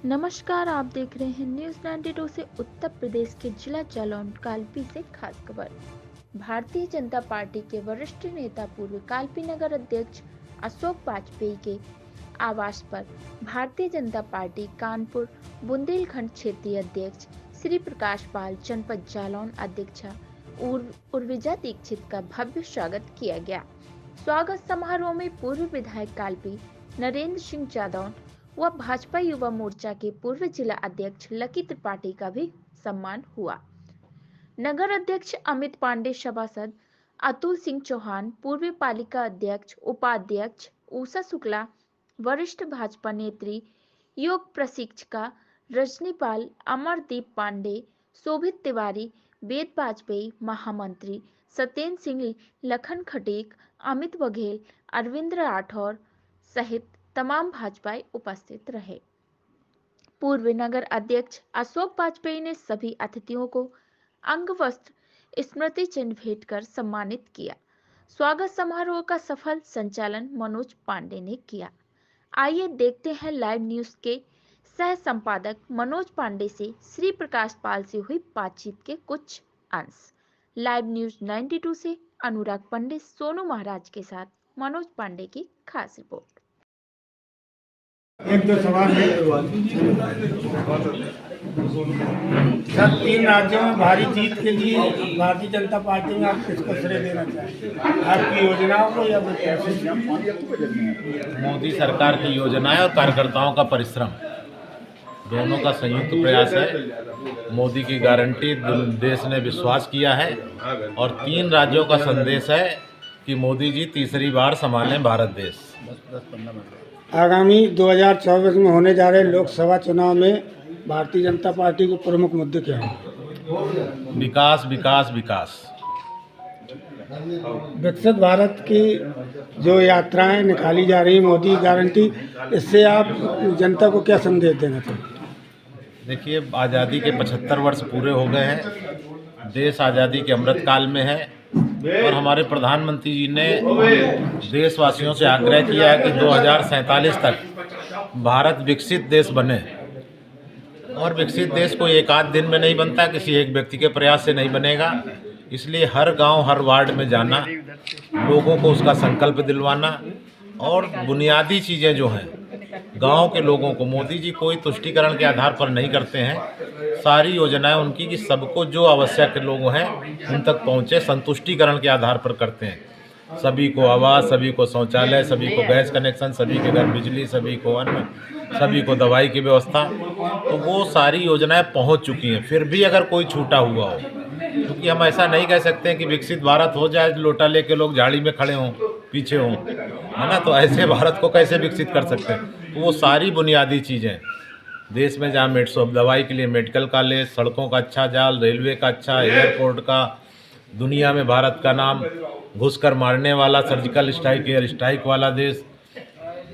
नमस्कार, आप देख रहे हैं न्यूज 92 से उत्तर प्रदेश के जिला जालौन कालपी से खास खबर। भारतीय जनता पार्टी के वरिष्ठ नेता पूर्व कालपी नगर अध्यक्ष अशोक वाजपेयी के आवास पर भारतीय जनता पार्टी कानपुर बुंदेलखंड क्षेत्रीय अध्यक्ष श्री प्रकाश पाल, जनपद जालौन अध्यक्षा उर्विजा दीक्षित का भव्य स्वागत किया गया। स्वागत समारोह में पूर्व विधायक कालपी नरेंद्र सिंह जादौन व भाजपा युवा मोर्चा के पूर्व जिला अध्यक्ष लकी त्रिपाठी का भी सम्मान हुआ। नगर अध्यक्ष अमित पांडे, सभासद अतुल सिंह चौहान, पूर्व पालिका अध्यक्ष उपाध्यक्ष उषा शुक्ला, वरिष्ठ भाजपा नेत्री योग प्रशिक्षिका रजनीपाल, अमरदीप पांडे, शोभित तिवारी, वेद वाजपेयी, महामंत्री सत्येंद्र सिंह, लखन खटीक, अमित बघेल, अरविंद राठौर सहित तमाम भाजपाई उपस्थित रहे। पूर्व नगर अध्यक्ष अशोक वाजपेयी ने सभी अतिथियों को अंग वस्त्र स्मृति चिन्ह भेंट कर सम्मानित किया। स्वागत समारोह का सफल संचालन मनोज पांडे ने किया। आइए देखते हैं लाइव न्यूज के सह संपादक मनोज पांडे से श्री प्रकाश पाल से हुई बातचीत के कुछ अंश। लाइव न्यूज 92 से अनुराग पंडित, सोनू महाराज के साथ मनोज पांडे की खास रिपोर्ट। एक दो सवाल है सर। 3 राज्यों में भारी जीत के लिए भारतीय जनता पार्टी में आप किसको श्रेय देना चाहेंगे? आपकी योजनाओं को या मोदी सरकार की योजनाएं और कार्यकर्ताओं का परिश्रम दोनों का संयुक्त प्रयास है। मोदी की गारंटी देश ने विश्वास किया है और 3 राज्यों का संदेश है कि मोदी जी तीसरी बार संभालें भारत देश। आगामी 2024 में होने जा रहे लोकसभा चुनाव में भारतीय जनता पार्टी के प्रमुख मुद्दे क्या हैं? विकास विकास विकास। विकसित भारत की जो यात्राएं निकाली जा रही मोदी गारंटी, इससे आप जनता को क्या संदेश देना चाहते हैं? देखिए, आज़ादी के 75 वर्ष पूरे हो गए हैं। देश आज़ादी के अमृत काल में है और हमारे प्रधानमंत्री जी ने देशवासियों से आग्रह किया है कि 2047 तक भारत विकसित देश बने। और विकसित देश कोई एक आध दिन में नहीं बनता, किसी एक व्यक्ति के प्रयास से नहीं बनेगा। इसलिए हर गांव हर वार्ड में जाना, लोगों को उसका संकल्प दिलवाना और बुनियादी चीज़ें जो हैं गांव के लोगों को, मोदी जी कोई तुष्टीकरण के आधार पर नहीं करते हैं। सारी योजनाएं उनकी कि सबको जो आवश्यक लोग हैं उन तक पहुंचे, संतुष्टिकरण के आधार पर करते हैं। सभी को आवास, सभी को शौचालय, सभी को गैस कनेक्शन, सभी के घर बिजली, सभी को अन्न, सभी को दवाई की व्यवस्था, तो वो सारी योजनाएं पहुंच चुकी हैं। फिर भी अगर कोई छूटा हुआ हो, क्योंकि हम ऐसा नहीं कह सकते हैं कि विकसित भारत हो जाए, लोटा लेके लोग झाड़ी में खड़े हों, पीछे हों, है ना। तो ऐसे भारत को कैसे विकसित कर सकते हैं? तो वो सारी बुनियादी चीज़ें देश में, जहाँ दवाई के लिए मेडिकल कॉलेज, सड़कों का अच्छा जाल, रेलवे का अच्छा, एयरपोर्ट का, दुनिया में भारत का नाम, घुसकर मारने वाला, सर्जिकल स्ट्राइक, एयर स्ट्राइक वाला देश,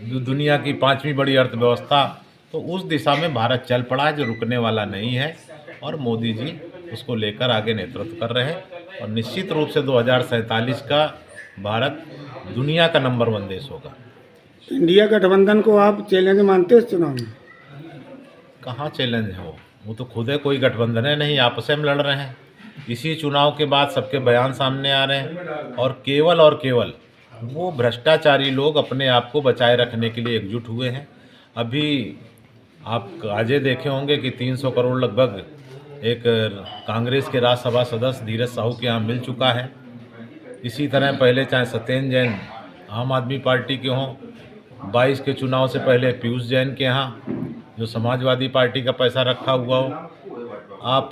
दुनिया की 5वीं बड़ी अर्थव्यवस्था, तो उस दिशा में भारत चल पड़ा है जो रुकने वाला नहीं है। और मोदी जी उसको लेकर आगे नेतृत्व कर रहे हैं और निश्चित रूप से 2047 का भारत दुनिया का नंबर 1 देश होगा। इंडिया गठबंधन को आप चैलेंज मानते हैं इस चुनाव में? कहाँ चैलेंज है? वो तो खुद है, कोई गठबंधन है नहीं, आपस में लड़ रहे हैं। इसी चुनाव के बाद सबके बयान सामने आ रहे हैं और केवल वो भ्रष्टाचारी लोग अपने आप को बचाए रखने के लिए एकजुट हुए हैं। अभी आप आज देखे होंगे कि 300 करोड़ लगभग एक कांग्रेस के राज्यसभा सदस्य धीरज साहू के यहाँ मिल चुका है। इसी तरह पहले चाहे सत्येंद्र जैन आम आदमी पार्टी के हों, 22 के चुनाव से पहले पीयूष जैन के यहाँ जो समाजवादी पार्टी का पैसा रखा हुआ हो, आप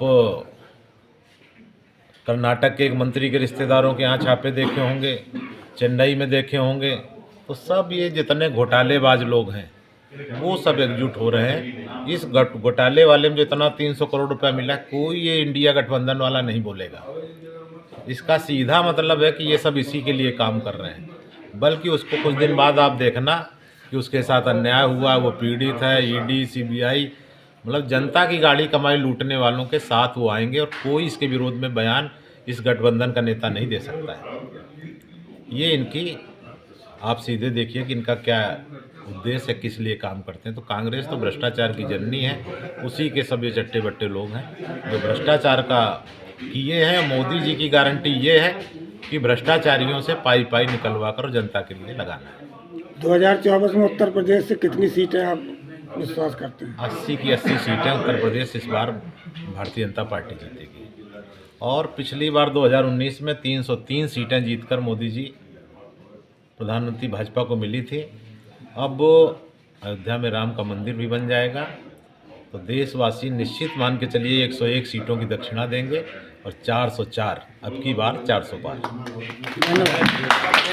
कर्नाटक के एक मंत्री के रिश्तेदारों के यहाँ छापे देखे होंगे, चेन्नई में देखे होंगे। तो सब ये जितने घोटालेबाज लोग हैं वो सब एकजुट हो रहे हैं। इस घोटाले वाले में जो इतना 300 करोड़ रुपया मिला, कोई ये इंडिया गठबंधन वाला नहीं बोलेगा। इसका सीधा मतलब है कि ये सब इसी के लिए काम कर रहे हैं। बल्कि उसको कुछ दिन बाद आप देखना कि उसके साथ अन्याय हुआ, वो पीड़ित है, ईडी, सीबीआई, मतलब जनता की गाड़ी कमाई लूटने वालों के साथ वो आएंगे और कोई इसके विरोध में बयान इस गठबंधन का नेता नहीं दे सकता है। ये इनकी, आप सीधे देखिए कि इनका क्या उद्देश्य है, किस लिए काम करते हैं। तो कांग्रेस तो भ्रष्टाचार की जननी है, उसी के सब ये चट्टे बट्टे लोग हैं जो भ्रष्टाचार का किए हैं। मोदी जी की गारंटी ये है कि भ्रष्टाचारियों से पाई पाई निकलवा कर जनता के लिए लगाना है। 2024 में उत्तर प्रदेश से कितनी सीटें आप विश्वास करते हैं? 80 की 80 सीटें उत्तर प्रदेश इस बार भारतीय जनता पार्टी जीतेगी। और पिछली बार 2019 में 303 सीटें जीतकर मोदी जी प्रधानमंत्री भाजपा को मिली थी। अब अयोध्या में राम का मंदिर भी बन जाएगा, तो देशवासी निश्चित मान के चलिए 101 सीटों की दक्षिणा देंगे और 404, अब की बार 400 पार। धन्यवाद।